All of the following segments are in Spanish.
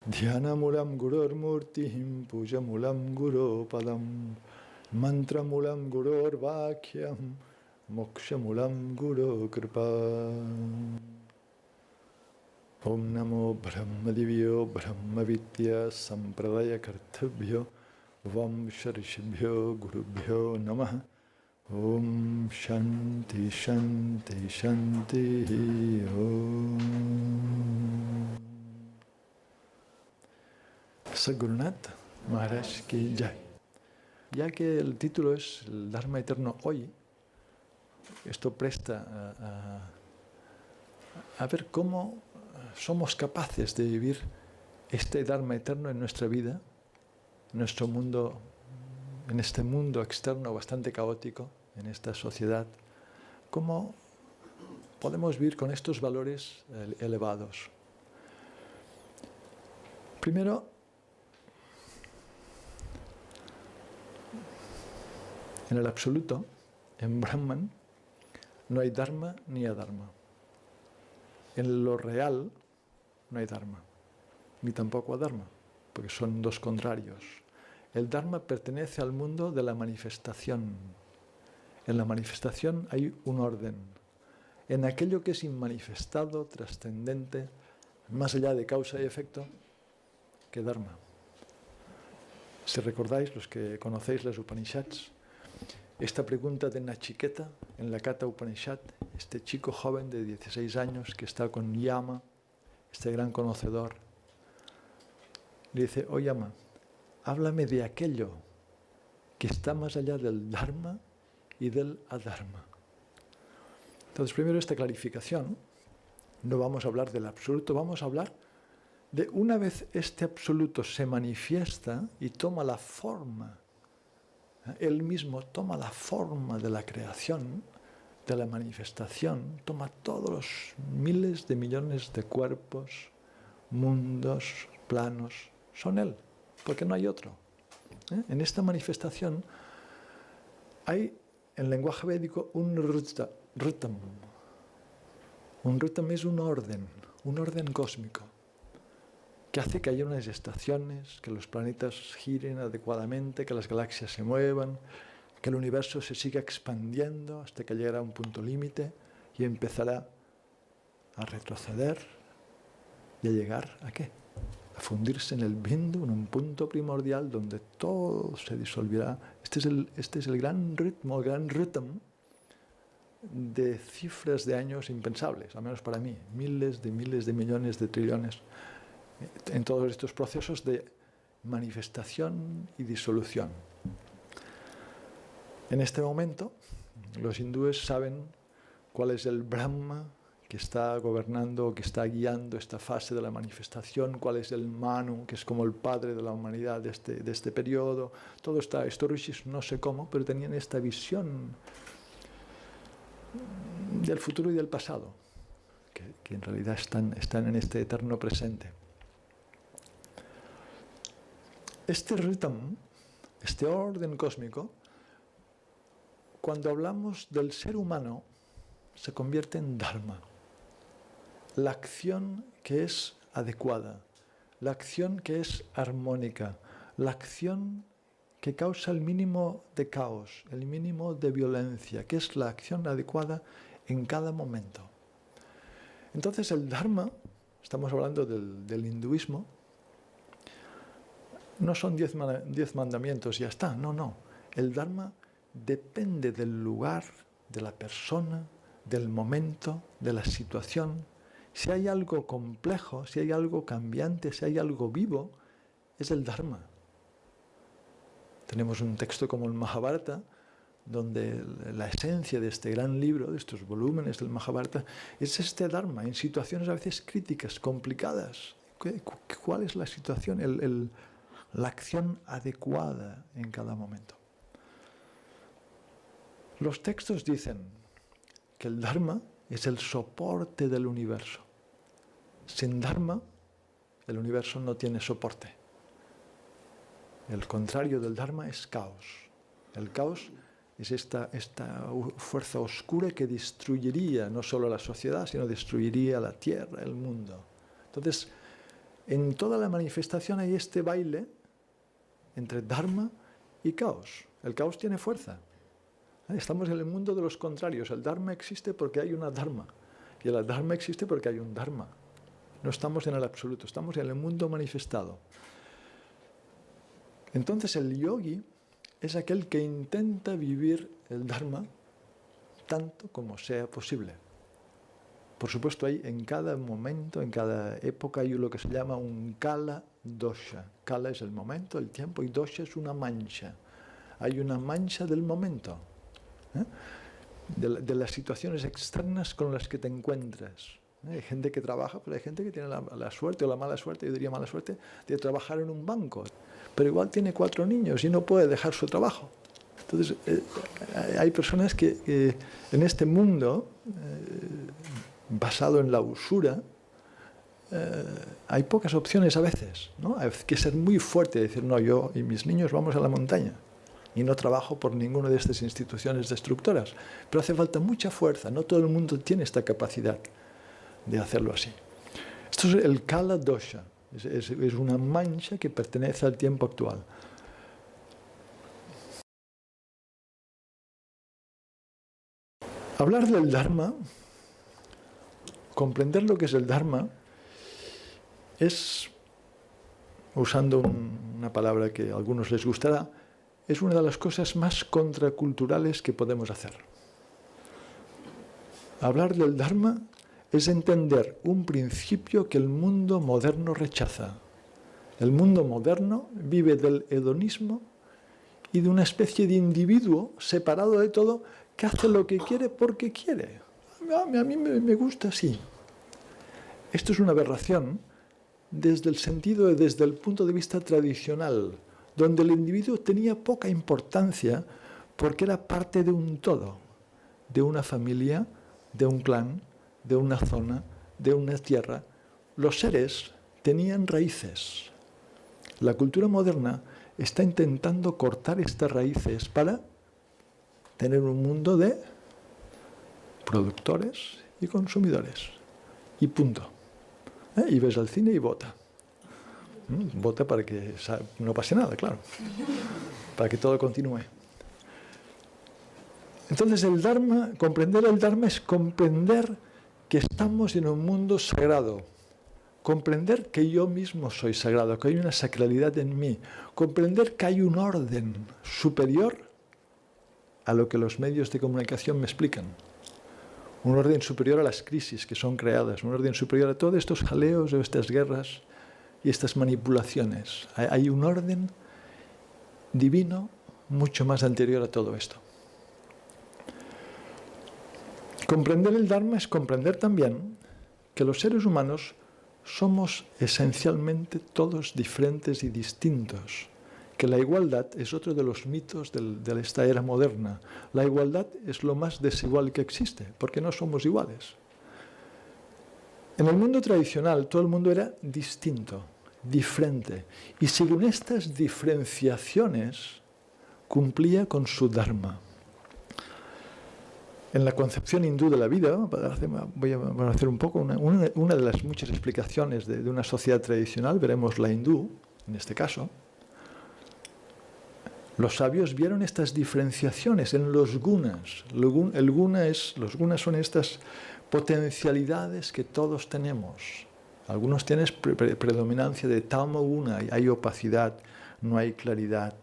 Dhyanamoolam gururmurtihim pujamulam gurupadam mantramulam gururvakhyam mokshamulam guru kripa. Om namo brahmadivyo brahmavidya sampradaya kartabhyo vamsharishibhyo gurubhyo namaha. Om shanti shanti shanti om. Sadgurunath Maharaj Ki Jai. Ya que el título es el Dharma Eterno Hoy, esto presta a ver cómo somos capaces de vivir este Dharma Eterno en nuestra vida, en nuestro mundo, en este mundo externo bastante caótico, en esta sociedad. ¿Cómo podemos vivir con estos valores elevados? Primero, en el absoluto, en Brahman, no hay Dharma ni Adharma. En lo real no hay Dharma, ni tampoco Adharma, porque son dos contrarios. El Dharma pertenece al mundo de la manifestación. En la manifestación hay un orden. En aquello que es inmanifestado, trascendente, más allá de causa y efecto, que Dharma. Si recordáis, los que conocéis las Upanishads, esta pregunta de Nachiketa en la Katha Upanishad, este chico joven de 16 años que está con Yama, este gran conocedor, le dice: oh Yama, háblame de aquello que está más allá del Dharma y del Adharma. Entonces, primero esta clarificación, no vamos a hablar del absoluto, vamos a hablar de una vez este absoluto se manifiesta y toma la forma, él mismo toma la forma de la creación, de la manifestación, toma todos los miles de millones de cuerpos, mundos, planos, son él, porque no hay otro. En esta manifestación hay, en lenguaje védico, un ritam. Un ritam es un orden cósmico, que hace que haya unas estaciones, que los planetas giren adecuadamente, que las galaxias se muevan, que el universo se siga expandiendo hasta que llegará a un punto límite y empezará a retroceder y a llegar ¿a qué? A fundirse en el bindu, en un punto primordial donde todo se disolverá. Este es el gran ritmo, el gran ritam de cifras de años impensables, al menos para mí, miles de millones de trillones, en todos estos procesos de manifestación y disolución. En este momento, los hindúes saben cuál es el Brahma que está gobernando, que está guiando esta fase de la manifestación, cuál es el Manu, que es como el padre de la humanidad de este periodo. Todo está, estos rishis no sé cómo, pero tenían esta visión del futuro y del pasado, que en realidad están en este eterno presente. Este ritam, este orden cósmico, cuando hablamos del ser humano, se convierte en dharma. La acción que es adecuada, la acción que es armónica, la acción que causa el mínimo de caos, el mínimo de violencia, que es la acción adecuada en cada momento. Entonces el dharma, estamos hablando del hinduismo, no son 10 mandamientos y ya está, no. El Dharma depende del lugar, de la persona, del momento, de la situación. Si hay algo complejo, si hay algo cambiante, si hay algo vivo, es el Dharma. Tenemos un texto como el Mahabharata, donde la esencia de este gran libro, de estos volúmenes del Mahabharata, es este Dharma, en situaciones a veces críticas, complicadas. ¿Cuál es la situación? La acción adecuada en cada momento. Los textos dicen que el Dharma es el soporte del universo. Sin Dharma, el universo no tiene soporte. El contrario del Dharma es caos. El caos es esta fuerza oscura que destruiría no solo la sociedad, sino destruiría la tierra, el mundo. Entonces, En toda la manifestación hay este baile entre Dharma y caos. El caos tiene fuerza. Estamos en el mundo de los contrarios. El Dharma existe porque hay una Dharma. Y el Dharma existe porque hay un Dharma. No estamos en el absoluto, estamos en el mundo manifestado. Entonces el yogi es aquel que intenta vivir el Dharma tanto como sea posible. Por supuesto, hay en cada momento, en cada época, hay lo que se llama un kala dosha. Kala es el momento, el tiempo, y dosha es una mancha. Hay una mancha del momento, de las situaciones externas con las que te encuentras. Hay gente que trabaja, pero hay gente que tiene la suerte o la mala suerte, yo diría mala suerte, de trabajar en un banco. Pero igual tiene 4 niños y no puede dejar su trabajo. Entonces, hay personas que en este mundo, basado en la usura, hay pocas opciones a veces, ¿no? Hay que ser muy fuerte y decir, no, yo y mis niños vamos a la montaña y no trabajo por ninguna de estas instituciones destructoras. Pero hace falta mucha fuerza, no todo el mundo tiene esta capacidad de hacerlo así. Esto es el Kala Dosha, es una mancha que pertenece al tiempo actual. Hablar del Dharma, comprender lo que es el Dharma, es, usando una palabra que a algunos les gustará, es una de las cosas más contraculturales que podemos hacer. Hablar del Dharma es entender un principio que el mundo moderno rechaza. El mundo moderno vive del hedonismo y de una especie de individuo separado de todo que hace lo que quiere porque quiere. A mí me gusta así. Esto es una aberración desde el punto de vista tradicional, donde el individuo tenía poca importancia porque era parte de un todo, de una familia, de un clan, de una zona, de una tierra. Los seres tenían raíces. La cultura moderna está intentando cortar estas raíces para tener un mundo de productores y consumidores. Y punto. Y ves al cine y vota. Vota para que no pase nada, claro. Para que todo continúe. Entonces el Dharma, comprender el Dharma es comprender que estamos en un mundo sagrado. Comprender que yo mismo soy sagrado, que hay una sacralidad en mí. Comprender que hay un orden superior a lo que los medios de comunicación me explican. Un orden superior a las crisis que son creadas, un orden superior a todos estos jaleos o estas guerras y estas manipulaciones. Hay un orden divino mucho más anterior a todo esto. Comprender el Dharma es comprender también que los seres humanos somos esencialmente todos diferentes y distintos, que la igualdad es otro de los mitos de esta era moderna. La igualdad es lo más desigual que existe, porque no somos iguales. En el mundo tradicional todo el mundo era distinto, diferente, y según estas diferenciaciones cumplía con su Dharma. En la concepción hindú de la vida, voy a hacer un poco una de las muchas explicaciones de una sociedad tradicional, veremos la hindú, en este caso. Los sabios vieron estas diferenciaciones en los gunas. Los gunas son estas potencialidades que todos tenemos. Algunos tienen predominancia de tamo guna, hay opacidad, no hay claridad.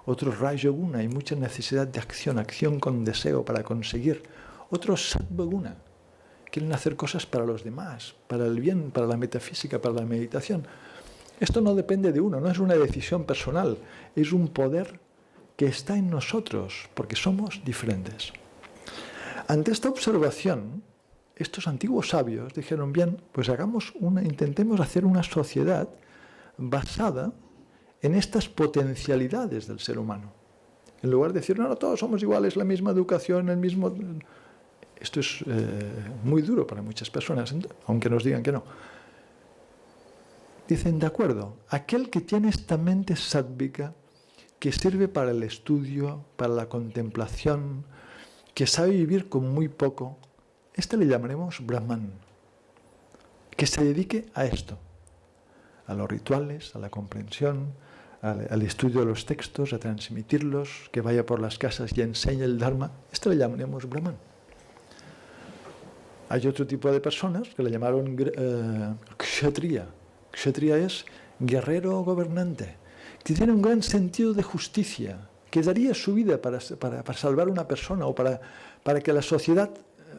Otros raja guna, hay mucha necesidad de acción con deseo para conseguir. Otros sattva guna, quieren hacer cosas para los demás, para el bien, para la metafísica, para la meditación. Esto no depende de uno, no es una decisión personal, es un poder que está en nosotros, porque somos diferentes. Ante esta observación, estos antiguos sabios dijeron, bien, pues intentemos hacer una sociedad basada en estas potencialidades del ser humano. En lugar de decir, no, todos somos iguales, la misma educación, el mismo... Esto es muy duro para muchas personas, aunque nos digan que no. Dicen, de acuerdo, aquel que tiene esta mente sádvica, que sirve para el estudio, para la contemplación, que sabe vivir con muy poco, le llamaremos Brahman, que se dedique a esto, a los rituales, a la comprensión, al estudio de los textos, a transmitirlos, que vaya por las casas y enseñe el Dharma. Esto le llamaremos Brahman. Hay otro tipo de personas que le llamaron Kshatriya. Kshatriya es guerrero o gobernante, que tiene un gran sentido de justicia, que daría su vida para salvar a una persona o para que la sociedad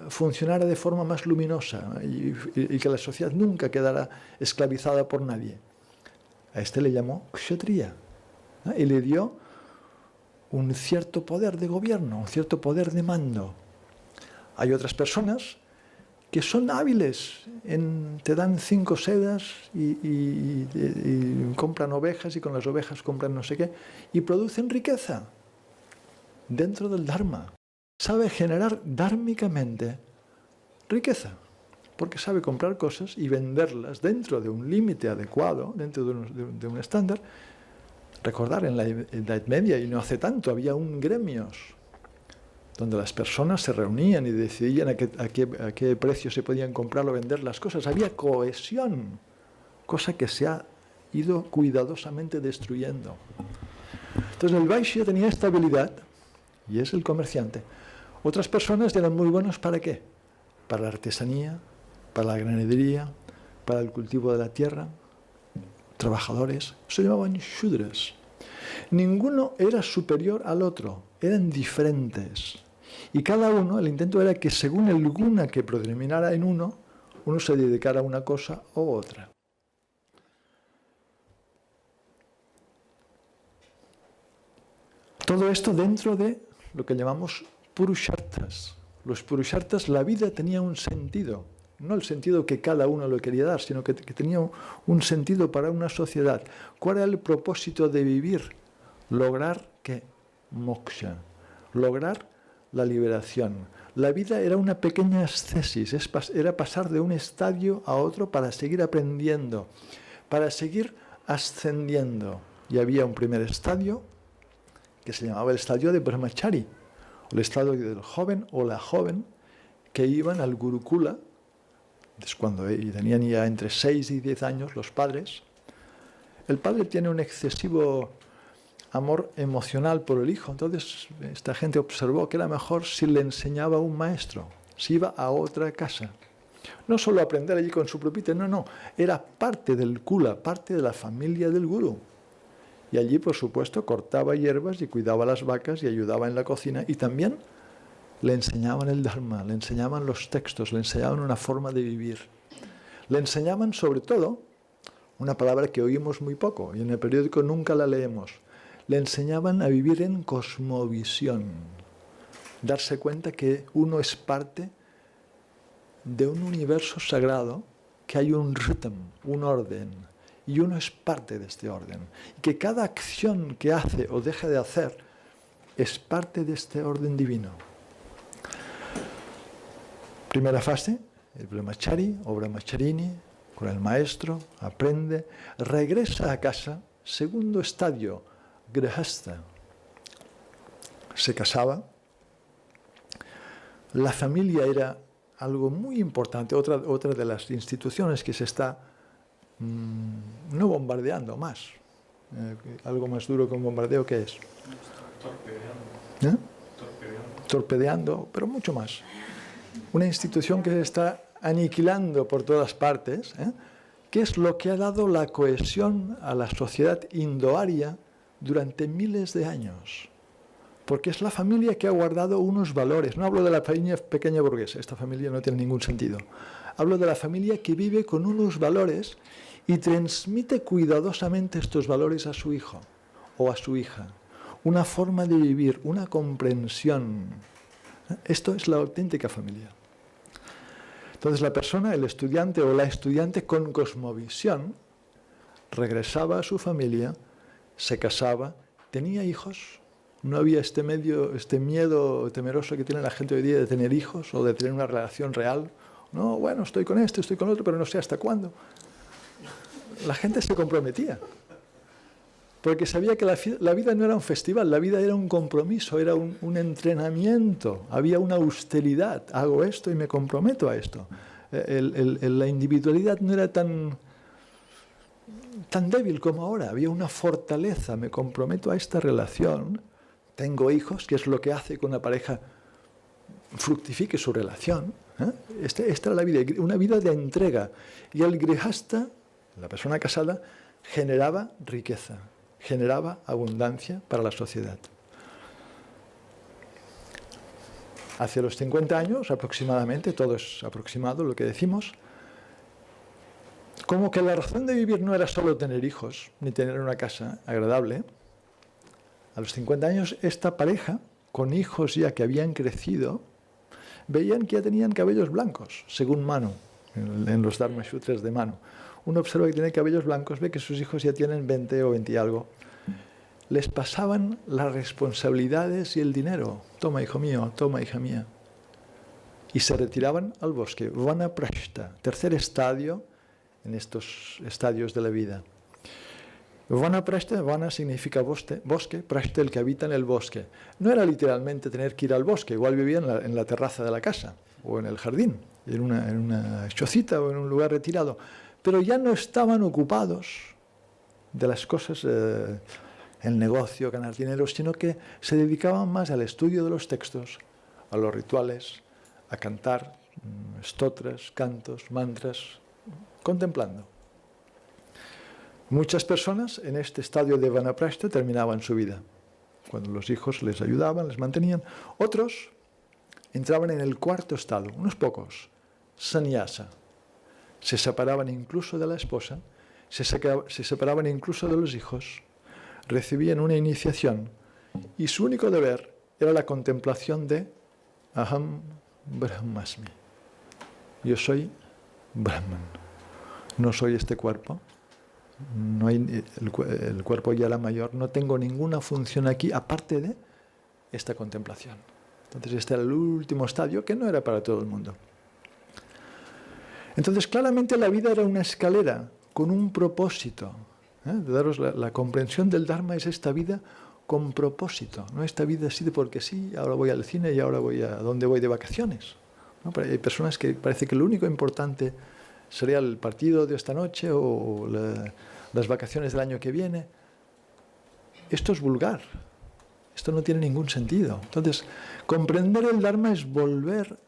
funcionara de forma más luminosa y que la sociedad nunca quedara esclavizada por nadie. A este le llamó Kshatriya, ¿eh? Y le dio un cierto poder de gobierno, un cierto poder de mando. Hay otras personas que son hábiles, te dan 5 sedas y compran ovejas y con las ovejas compran no sé qué y producen riqueza dentro del Dharma. Sabe generar dármicamente riqueza, porque sabe comprar cosas y venderlas dentro de un límite adecuado, dentro de un estándar. Recordar, en la Edad Media, y no hace tanto, había gremios donde las personas se reunían y decidían a qué precio se podían comprar o vender las cosas. Había cohesión, cosa que se ha ido cuidadosamente destruyendo. Entonces el Vaishya tenía esta habilidad, y es el comerciante. Otras personas eran muy buenos ¿para qué? Para la artesanía, para la ganadería, para el cultivo de la tierra, trabajadores, se llamaban Shudras. Ninguno era superior al otro, eran diferentes. Y cada uno, el intento era que según el guna que predominara en uno se dedicara a una cosa u otra. Todo esto dentro de lo que llamamos purusharthas. Los purusharthas, la vida tenía un sentido, no el sentido que cada uno lo quería dar, sino que tenía un sentido para una sociedad. ¿Cuál era el propósito de vivir? Lograr ¿qué? Moksha, lograr la liberación. La vida era una pequeña ascesis, era pasar de un estadio a otro para seguir aprendiendo, para seguir ascendiendo. Y había un primer estadio que se llamaba el estadio de Brahmachari, el estadio del joven o la joven que iban al Gurukula, cuando tenían ya entre 6 y 10 años los padres. El padre tiene un excesivo amor emocional por el hijo, entonces esta gente observó que era mejor si le enseñaba a un maestro, si iba a otra casa. No solo aprender allí con su pupitre, no, era parte del kula, parte de la familia del gurú. Y allí, por supuesto, cortaba hierbas y cuidaba las vacas y ayudaba en la cocina. Y también le enseñaban el Dharma, le enseñaban los textos, le enseñaban una forma de vivir. Le enseñaban, sobre todo, una palabra que oímos muy poco y en el periódico nunca la leemos. Le enseñaban a vivir en cosmovisión. Darse cuenta que uno es parte de un universo sagrado, que hay un ritmo, un orden. Y uno es parte de este orden. Y que cada acción que hace o deja de hacer es parte de este orden divino. Primera fase, el brahmachari o brahmacharini, con el maestro, aprende, regresa a casa. Segundo estadio, grihastha. Se casaba. La familia era algo muy importante, otra de las instituciones que se está no bombardeando más. Algo más duro que un bombardeo, ¿qué es? Torpedeando. Torpedeando, pero mucho más. Una institución que se está aniquilando por todas partes, que es lo que ha dado la cohesión a la sociedad indoaria durante miles de años. Porque es la familia que ha guardado unos valores. No hablo de la familia pequeña burguesa, esta familia no tiene ningún sentido. Hablo de la familia que vive con unos valores y transmite cuidadosamente estos valores a su hijo o a su hija. Una forma de vivir, una comprensión. Esto es la auténtica familia. Entonces la persona, el estudiante o la estudiante con cosmovisión, regresaba a su familia, se casaba, tenía hijos. No había este miedo temeroso que tiene la gente hoy día de tener hijos o de tener una relación real. No, bueno, estoy con este, estoy con otro, pero no sé hasta cuándo. La gente se comprometía, porque sabía que la vida no era un festival, la vida era un compromiso, era un entrenamiento, había una austeridad. Hago esto y me comprometo a esto. La individualidad no era tan tan débil como ahora, había una fortaleza, me comprometo a esta relación, tengo hijos, que es lo que hace que una pareja fructifique su relación. Esta era la vida, una vida de entrega. Y el grihasta, la persona casada, generaba riqueza, generaba abundancia para la sociedad. Hacia los 50 años aproximadamente, todo es aproximado lo que decimos, como que la razón de vivir no era solo tener hijos, ni tener una casa agradable. A los 50 años esta pareja, con hijos ya que habían crecido, veían que ya tenían cabellos blancos, según Manu, en los Dharma Sutras de Manu. Uno observa que tiene cabellos blancos, ve que sus hijos ya tienen 20 o 20 y algo. Les pasaban las responsabilidades y el dinero. Toma, hijo mío, toma, hija mía. Y se retiraban al bosque. Vanaprashta, tercer estadio en estos estadios de la vida. Vanaprashta, vana significa bosque, prashta el que habita en el bosque. No era literalmente tener que ir al bosque, igual vivían en la terraza de la casa o en el jardín, en una chocita o en un lugar retirado. Pero ya no estaban ocupados de las cosas, el negocio, ganar dinero, sino que se dedicaban más al estudio de los textos, a los rituales, a cantar stotras, cantos, mantras, contemplando. Muchas personas en este estadio de Vanaprashta terminaban su vida, cuando los hijos les ayudaban, les mantenían. Otros entraban en el cuarto estado, unos pocos, sannyasa. Se separaban incluso de la esposa, se separaban incluso de los hijos, recibían una iniciación y su único deber era la contemplación de Aham Brahmasmi. Yo soy Brahman, no soy este cuerpo, no hay, el cuerpo ya era mayor, no tengo ninguna función aquí aparte de esta contemplación. Entonces este era el último estadio que no era para todo el mundo. Entonces claramente la vida era una escalera con un propósito. De daros la comprensión del Dharma es esta vida con propósito, no esta vida así de porque sí, ahora voy al cine y ahora voy a donde voy de vacaciones. ¿No? Hay personas que parece que lo único importante sería el partido de esta noche o las vacaciones del año que viene. Esto es vulgar, esto no tiene ningún sentido. Entonces, comprender el Dharma es volver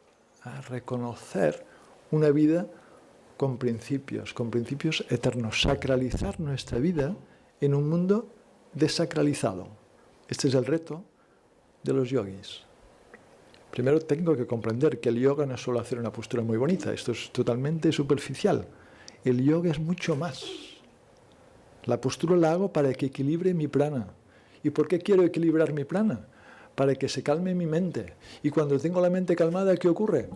a reconocer una vida con principios eternos, sacralizar nuestra vida en un mundo desacralizado. Este es el reto de los yogis. Primero tengo que comprender que el yoga no es solo hacer una postura muy bonita, esto es totalmente superficial. El yoga es mucho más. La postura la hago para que equilibre mi prana. ¿Y por qué quiero equilibrar mi prana? Para que se calme mi mente. Y cuando tengo la mente calmada, ¿qué ocurre?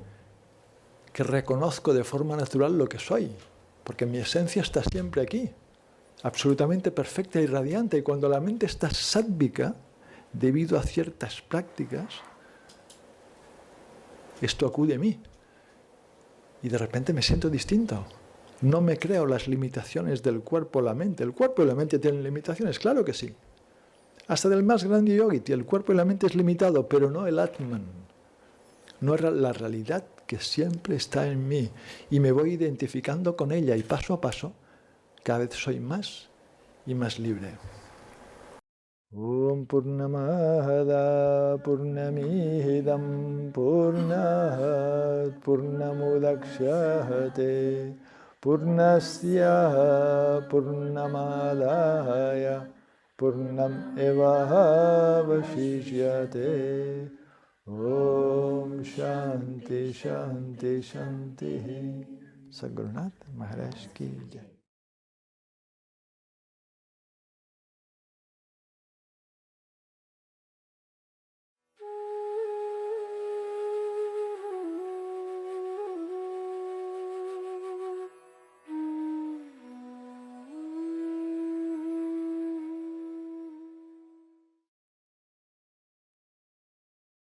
Que reconozco de forma natural lo que soy, porque mi esencia está siempre aquí, absolutamente perfecta y radiante. Y cuando la mente está sádvica, debido a ciertas prácticas, esto acude a mí. Y de repente me siento distinto. No me creo las limitaciones del cuerpo o la mente. El cuerpo y la mente tienen limitaciones, claro que sí. Hasta del más grande yogi, el cuerpo y la mente es limitado, pero no el Atman. No es la realidad que siempre está en mí y me voy identificando con ella y paso a paso cada vez soy más y más libre. Om Purnamada Purnamidam Purnat Purnamudakshate Purnasya Purnamadaya Purnam Eva Vashishyate. Om Shanti Shanti Shanti. Sadhgurunath Maharaj Ki Jai.